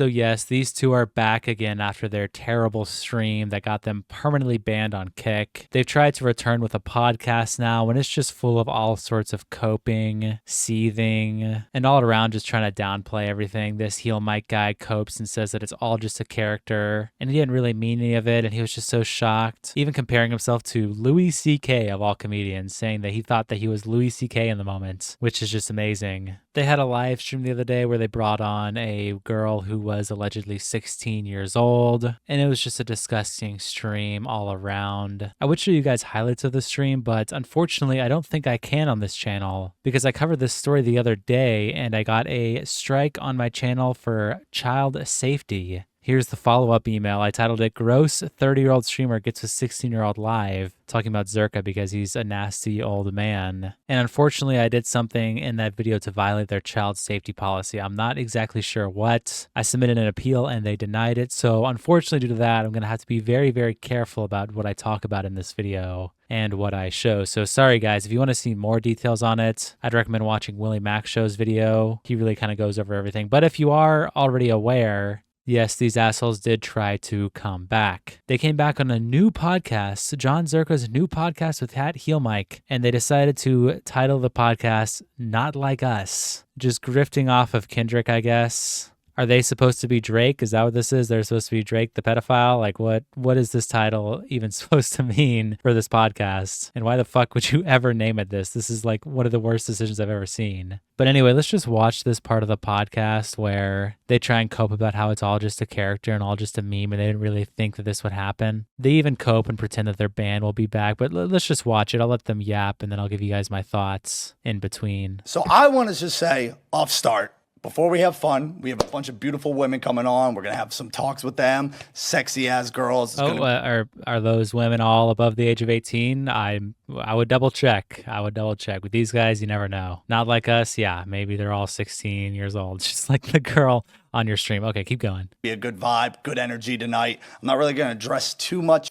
So yes, these two are back again after their terrible stream that got them permanently banned on Kick. They've tried to return with a podcast now, and it's just full of all sorts of coping, seething, and all around just trying to downplay everything. This Heelmike guy copes and says that it's all just a character, and he didn't really mean any of it, and he was just so shocked. Even comparing himself to Louis C.K. of all comedians, saying that he thought that he was Louis C.K. in the moment, which is just amazing. They had a live stream the other day where they brought on a girl who was allegedly 16 years old, and it was just a disgusting stream all around. I would show you guys highlights of the stream, but unfortunately I don't think I can on this channel because I covered this story the other day and I got a strike on my channel for child safety. Here's the follow-up email. I titled it, Gross 30-year-old streamer gets a 16-year-old live, talking about Zherka because he's a nasty old man. And unfortunately, I did something in that video to violate their child safety policy. I'm not exactly sure what. I submitted an appeal and they denied it. So unfortunately, due to that, I'm going to have to be very, very careful about what I talk about in this video and what I show. So sorry guys, if you want to see more details on it, I'd recommend watching Willie Mac Show's video. He really kind of goes over everything. But if you are already aware, yes, these assholes did try to come back. They came back on a new podcast, John Zherka's new podcast with Heelmike, and they decided to title the podcast Not Like Us. Just grifting off of Kendrick, I guess. Are they supposed to be Drake? Is that what this is? They're supposed to be Drake the pedophile? Like what is this title even supposed to mean for this podcast? And why the fuck would you ever name it this? This is like one of the worst decisions I've ever seen. But anyway, let's just watch this part of the podcast where they try and cope about how it's all just a character and all just a meme and they didn't really think that this would happen. They even cope and pretend that their band will be back, but let's just watch it. I'll let them yap and then I'll give you guys my thoughts in between. So I want to just say off start, before we have fun, we have a bunch of beautiful women coming on. We're going to have some talks with them. Sexy ass girls. Are those women all above the age of 18? I would double check. With these guys, you never know. Not like us. Yeah, maybe they're all 16 years old. Just like the girl on your stream. Okay, keep going. Be a good vibe, good energy tonight. I'm not really going to address too much.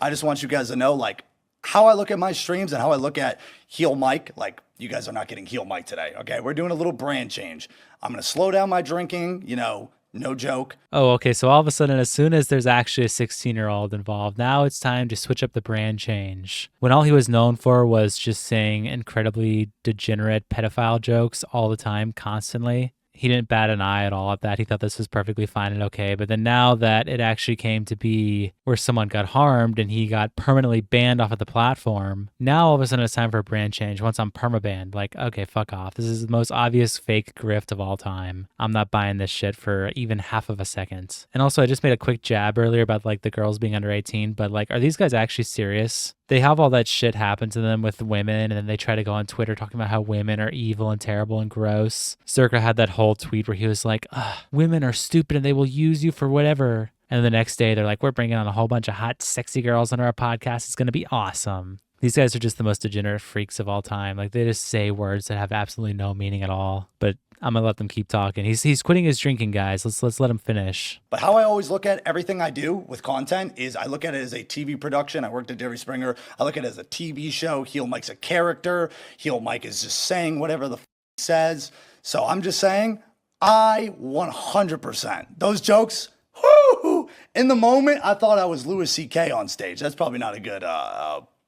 I just want you guys to know, like, how I look at my streams and how I look at Heelmike. Like, you guys are not getting Heelmike today, okay? We're doing a little brand change. I'm going to slow down my drinking, you know, no joke. Oh, okay. So all of a sudden, as soon as there's actually a 16-year-old involved, now it's time to switch up the brand change. When all he was known for was just saying incredibly degenerate pedophile jokes all the time, constantly. He didn't bat an eye at all at that. He thought this was perfectly fine and okay. But then now that it actually came to be where someone got harmed and he got permanently banned off of the platform, now all of a sudden it's time for a brand change. Once I'm permabanned, like, okay, fuck off. This is the most obvious fake grift of all time. I'm not buying this shit for even half of a second. And also, I just made a quick jab earlier about like the girls being under 18, but like, are these guys actually serious? They have all that shit happen to them with women, and then they try to go on Twitter talking about how women are evil and terrible and gross. Zherka had that whole tweet where he was like, women are stupid and they will use you for whatever. And the next day they're like, we're bringing on a whole bunch of hot, sexy girls on our podcast. It's going to be awesome. These guys are just the most degenerate freaks of all time. Like, they just say words that have absolutely no meaning at all. But I'm gonna let them keep talking. He's quitting his drinking, guys. Let's let him finish. But how I always look at everything I do with content is I look at it as a TV production. I worked at Jerry Springer. I look at it as a TV show. Heelmike's a character. Heelmike is just saying whatever the he says. So I'm just saying, I 100%. Those jokes, whoo, in the moment, I thought I was Louis C.K. on stage. That's probably not a good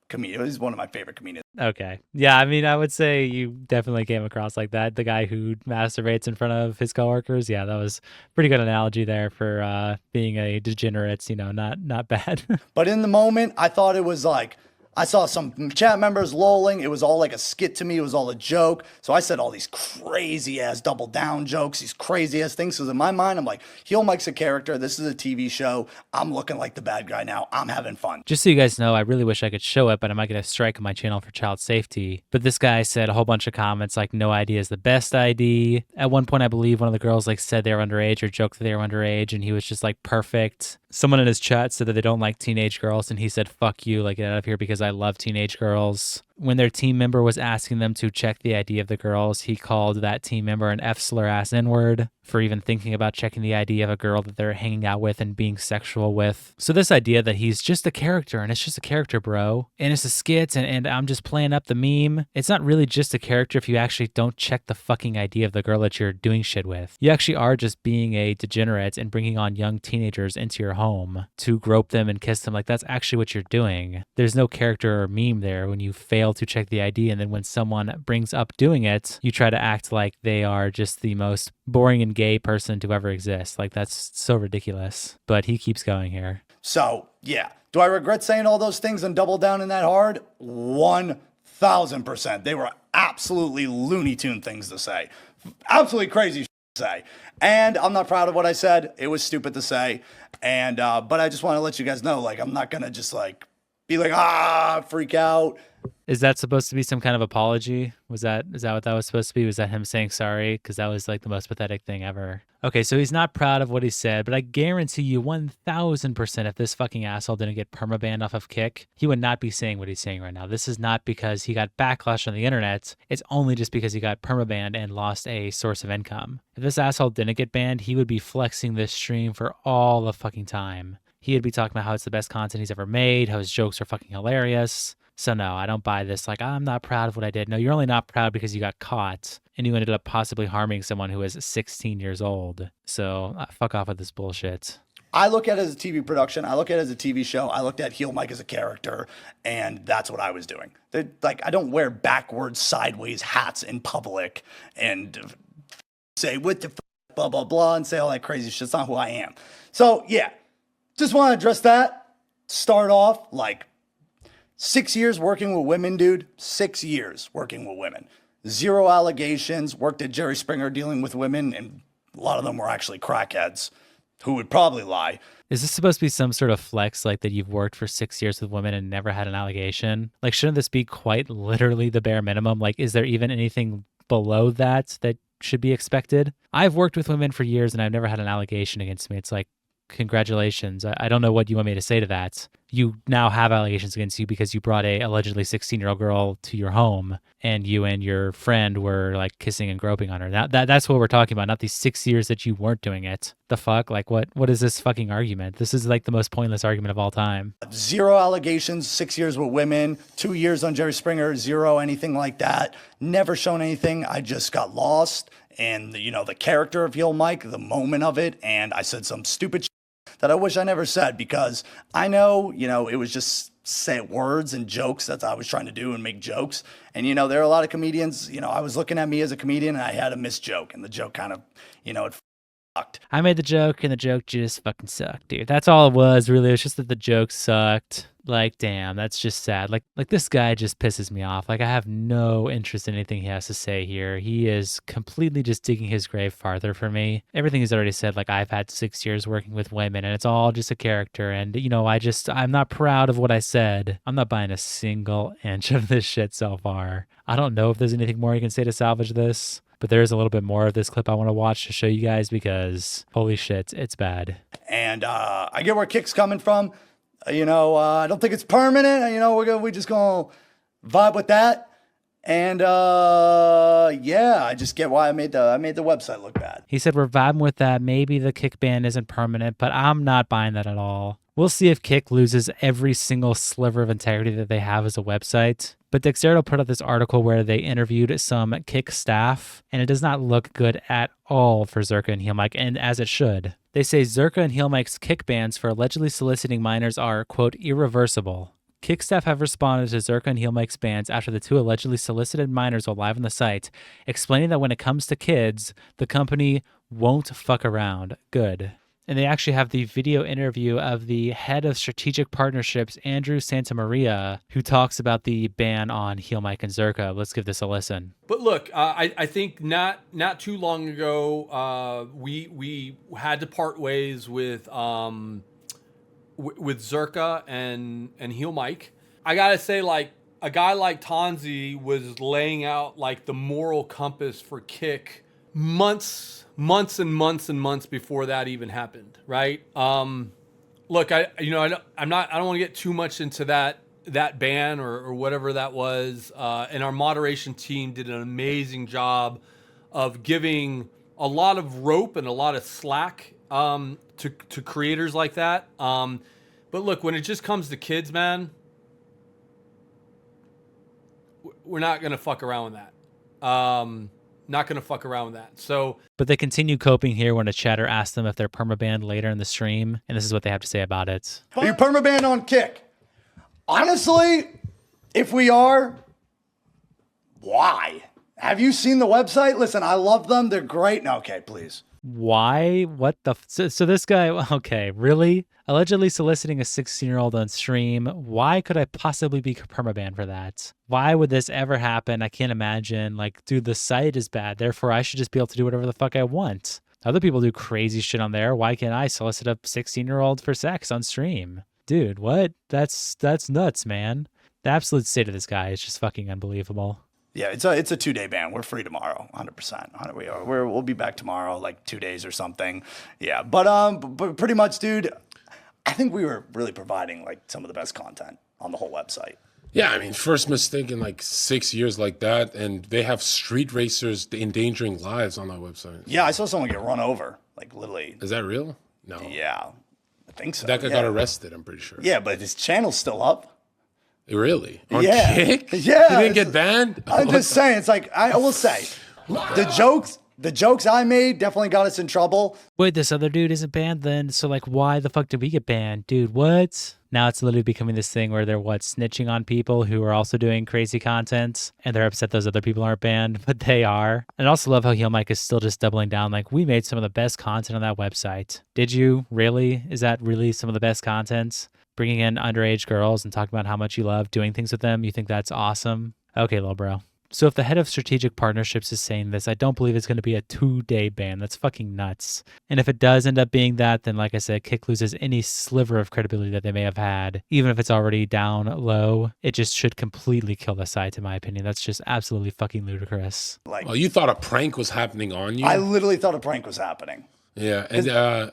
comedian. He's one of my favorite comedians. Okay. Yeah, I mean, I would say you definitely came across like that. The guy who masturbates in front of his coworkers. Yeah, that was a pretty good analogy there for being a degenerate, you know, not bad. But in the moment, I thought it was like, I saw some chat members lolling. It was all like a skit to me. It was all a joke. So I said all these crazy ass double down jokes, these crazy ass things. Because in my mind, I'm like, Heelmike's a character. This is a TV show. I'm looking like the bad guy now. I'm having fun. Just so you guys know, I really wish I could show it, but I might get a strike on my channel for child safety. But this guy said a whole bunch of comments like, no ID is the best ID. At one point, I believe one of the girls like said they were underage or joked that they were underage, and he was just like, perfect. Someone in his chat said that they don't like teenage girls, and he said, fuck you, like, get out of here because I love teenage girls. When their team member was asking them to check the ID of the girls, he called that team member an F-slur ass N-word for even thinking about checking the ID of a girl that they're hanging out with and being sexual with. So this idea that he's just a character, and it's just a character, bro, and it's a skit, and I'm just playing up the meme. It's not really just a character if you actually don't check the fucking ID of the girl that you're doing shit with. You actually are just being a degenerate and bringing on young teenagers into your home to grope them and kiss them. Like, that's actually what you're doing. There's no character or meme there when you fail to check the ID, and then when someone brings up doing it, you try to act like they are just the most boring and gay person to ever exist. Like, that's so ridiculous. But he keeps going here. So, yeah. Do I regret saying all those things and double down in that hard? 1000%. They were absolutely Looney Tune things to say. Absolutely crazy to say. And I'm not proud of what I said. It was stupid to say. And, but I just want to let you guys know, like, I'm not going to just like be like, freak out. Is that supposed to be some kind of apology? Is that what that was supposed to be? Was that him saying sorry? Because that was like the most pathetic thing ever. Okay, so he's not proud of what he said, but I guarantee you 1000% if this fucking asshole didn't get permabanned off of Kick, he would not be saying what he's saying right now. This is not because he got backlash on the internet. It's only just because he got permabanned and lost a source of income. If this asshole didn't get banned, he would be flexing this stream for all the fucking time. He'd be talking about how it's the best content he's ever made, how his jokes are fucking hilarious. So no, I don't buy this. Like, I'm not proud of what I did. No, you're only not proud because you got caught and you ended up possibly harming someone who is 16 years old. So fuck off with this bullshit. I look at it as a TV production. I look at it as a TV show. I looked at Heelmike as a character, and that's what I was doing. Like, I don't wear backwards, sideways hats in public and say what the blah, blah, blah, and say all that crazy shit. It's not who I am. So, yeah, just want to address that. Start off like 6 years working with women, dude. 6 years working with women. 0 allegations. Worked at Jerry Springer dealing with women, and a lot of them were actually crackheads who would probably lie. Is this supposed to be some sort of flex, like that you've worked for 6 years with women and never had an allegation? Like, shouldn't this be quite literally the bare minimum? Like, is there even anything below that should be expected? I've worked with women for years and I've never had an allegation against me. It's like, congratulations. I don't know what you want me to say to that. You now have allegations against you because you brought a allegedly 16-year-old girl to your home and you and your friend were like kissing and groping on her. That's what we're talking about, not these 6 years that you weren't doing it. The fuck? Like, what is this fucking argument? This is like the most pointless argument of all time. 0 allegations, 6 years with women, 2 years on Jerry Springer, 0 anything like that. Never shown anything. I just got lost. And, the character of Heelmike, the moment of it, and I said some stupid shit that I wish I never said because I know, it was just say words and jokes that I was trying to do and make jokes. And, there are a lot of comedians, I was looking at me as a comedian and I had a missed joke and the joke kind of, it sucked. I made the joke and the joke just fucking sucked, dude. That's all it was, really. It was just that the joke sucked. Like, damn, that's just sad. Like this guy just pisses me off. Like, I have no interest in anything he has to say here. He is completely just digging his grave farther for me. Everything he's already said, like, I've had 6 years working with women and it's all just a character. And, I'm not proud of what I said. I'm not buying a single inch of this shit so far. I don't know if there's anything more you can say to salvage this, but there is a little bit more of this clip I want to watch to show you guys because holy shit, it's bad. And I get where Kick's coming from. I don't think it's permanent. We just gonna vibe with that. And I just get why I made the website look bad. He said we're vibing with that. Maybe the Kick ban isn't permanent, but I'm not buying that at all. We'll see if Kick loses every single sliver of integrity that they have as a website. But Dexerto put out this article where they interviewed some Kick staff, and it does not look good at all for Zherka and Heelmike, and as it should. They say Zherka and Heelmike's Kick bans for allegedly soliciting minors are, quote, irreversible. Kick staff have responded to Zherka and Heelmike's bans after the 2 allegedly solicited minors while live on the site, explaining that when it comes to kids, the company won't fuck around. Good. And they actually have the video interview of the head of strategic partnerships, Andrew Santamaria, who talks about the ban on Heelmike and Zherka. Let's give this a listen. But look, I think not too long ago, we had to part ways with Zherka and Heelmike. I gotta say, like, a guy like Tanzi was laying out like the moral compass for Kick months and months before that even happened, right? Look, I don't want to get too much into that that ban or whatever that was. And our moderation team did an amazing job of giving a lot of rope and a lot of slack to creators like that. But look, when it just comes to kids, man, we're not going to fuck around with that. Not going to fuck around with that. So, But they continue coping here when a chatter asks them if they're permabanned later in the stream, and this is what they have to say about it. Are you permabanned on Kick? Honestly, if we are, why? Have you seen the website? Listen, I love them. They're great. No, okay, please. Why? What the? So this guy, okay, really? Allegedly soliciting a 16-year-old on stream. Why could I possibly be permabanned for that? Why would this ever happen? I can't imagine. Like, dude, the site is bad. Therefore, I should just be able to do whatever the fuck I want. Other people do crazy shit on there. Why can't I solicit a 16-year-old for sex on stream? Dude, what? That's nuts, man. The absolute state of this guy is just fucking unbelievable. Yeah, it's a 2-day ban. We're free tomorrow, 100%. We are. We'll be back tomorrow, like 2 days or something. Yeah, but pretty much, dude, I think we were really providing like some of the best content on the whole website. Yeah, I mean, first mistake in like 6 years like that, and they have street racers endangering lives on that website. Yeah, I saw someone get run over, like literally. Is that real? No. Yeah, I think so. That guy yeah. got arrested, I'm pretty sure. Yeah, but his channel's still up. Really? On Yeah. Kick? Yeah, He didn't get banned? I'm just saying, it's like, I will say, the jokes I made definitely got us in trouble. Wait, this other dude isn't banned then? So, like, why the fuck did we get banned? Dude, what? Now it's literally becoming this thing where they're, snitching on people who are also doing crazy content, and they're upset those other people aren't banned, but they are. And I also love how Heelmike is still just doubling down, like, we made some of the best content on that website. Did you? Really? Is that really some of the best content? Bringing in underage girls and talking about how much you love doing things with them, you think that's awesome? Okay, little bro. So if the head of strategic partnerships is saying this, I don't believe it's going to be a 2-day ban. That's fucking nuts. And if it does end up being that, then like I said, Kick loses any sliver of credibility that they may have had. Even if it's already down low, it just should completely kill the site, in my opinion. That's just absolutely fucking ludicrous. Like, Oh, you thought a prank was happening on you? I literally thought a prank was happening. Yeah, and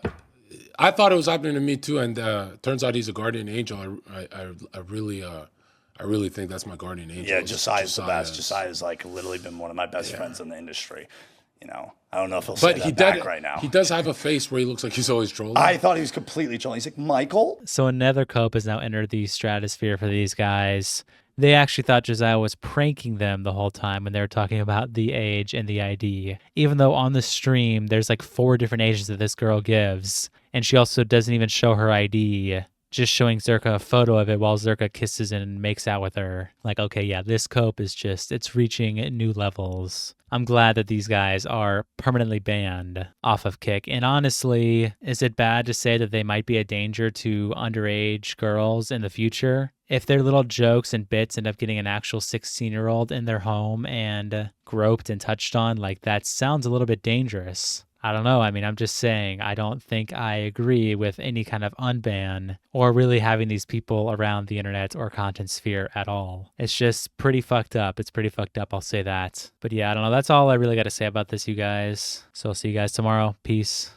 I thought it was happening to me too, and turns out he's a guardian angel. I really think that's my guardian angel. Yeah, Josiah's the best. Josiah's like literally been one of my best friends in the industry. You know, I don't know if he'll say that back right now. He does have a face where he looks like he's always trolling. I thought he was completely trolling. He's like, Michael? So another cope has now entered the stratosphere for these guys. They actually thought Josiah was pranking them the whole time when they were talking about the age and the ID. Even though on the stream, there's like 4 different ages that this girl gives. And she also doesn't even show her ID, just showing Zherka a photo of it while Zherka kisses and makes out with her. Like, okay, yeah, this cope is just, it's reaching new levels. I'm glad that these guys are permanently banned off of Kick. And honestly, is it bad to say that they might be a danger to underage girls in the future? If their little jokes and bits end up getting an actual 16-year-old in their home and groped and touched on, like that sounds a little bit dangerous. I don't know. I mean, I'm just saying, I don't think I agree with any kind of unban or really having these people around the internet or content sphere at all. It's just pretty fucked up. It's pretty fucked up, I'll say that. But yeah, I don't know. That's all I really got to say about this, you guys. So I'll see you guys tomorrow. Peace.